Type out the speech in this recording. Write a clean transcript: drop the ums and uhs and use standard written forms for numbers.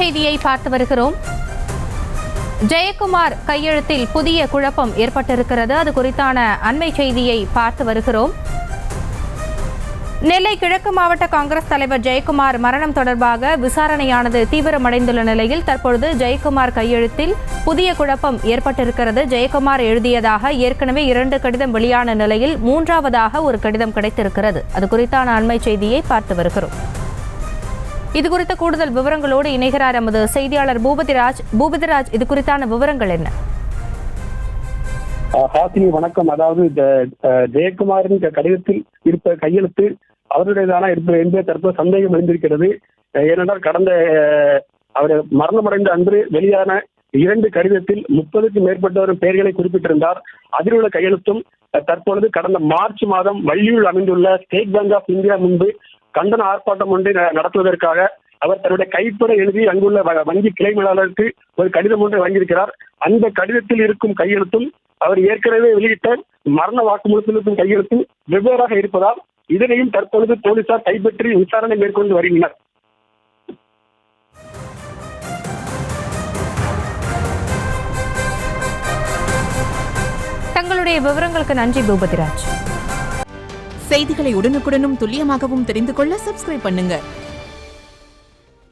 செய்தியை பார்த்து வருகிறோம். ஜெயக்குமார் கையெழுத்தில் புதிய குழப்பம் ஏற்பட்டிருக்கிறது. அது குறித்தான அண்மை செய்தியை பார்த்து வருகிறோம். நெல்லை கிழக்கு மாவட்ட காங்கிரஸ் தலைவர் ஜெயக்குமார் மரணம் தொடர்பாக விசாரணையானது தீவிரமடைந்துள்ள நிலையில் தற்பொழுது ஜெயக்குமார் கையெழுத்தில் புதிய குழப்பம் ஏற்பட்டிருக்கிறது. ஜெயக்குமார் எழுதியதாக ஏற்கனவே 2 கடிதம் வெளியான நிலையில் 3வதாக ஒரு கடிதம் கிடைத்திருக்கிறது. அது குறித்தான அண்மை செய்தியை பார்த்து வருகிறோம். இதுகுறித்த கூடுதல் விவரங்களோடு இணைகிறார் எமது செய்தியாளர் பூபதிராஜ். இது குறித்தான விவரங்கள் என்ன? ஹாசினி வணக்கம். அதாவது ஜெயக்குமாரின் கடிதத்தில் இருப்ப கையெழுத்து அவருடையதான என்பது தற்போது சந்தேகம் எழுந்திருக்கிறது. ஏனென்றால் கடந்த அவர் மரணமடைந்த அன்று வெளியான 2 கடிதத்தில் 30க்கும் மேற்பட்டவரும் பெயர்களை குறிப்பிட்டிருந்தார். அதில் உள்ள கையெழுத்தும் தற்பொழுது கடந்த மார்ச் மாதம் வள்ளியூரில் அமைந்துள்ள ஸ்டேட் பேங்க் ஆஃப் இந்தியா முன்பு கண்டன ஆர்ப்பாட்டம் ஒன்றை நடத்துவதற்காக அவர் தன்னுடைய கைப்பட எழுதி அங்குள்ள வங்கி கிளை மேலாளருக்கு ஒரு கடிதம் ஒன்றை வழங்கியிருக்கிறார். அந்த கடிதத்தில் இருக்கும் கையெழுத்தும் அவர் ஏற்கனவே வெளியிட்ட மரண வாக்குமூலத்தில் இருக்கும் கையெழுத்தும் வெவ்வேறாக இருப்பதால் இதனையும் தற்பொழுது போலீசார் கைப்பற்றி விசாரணை மேற்கொண்டு வருகின்றனர். தங்களுடைய விவரங்களுக்கு நன்றி பூபதிராஜ். செய்திகளை உடனுக்குடனும் துல்லியமாகவும் தெரிந்து கொள்ள சப்ஸ்கிரைப் பண்ணுங்க.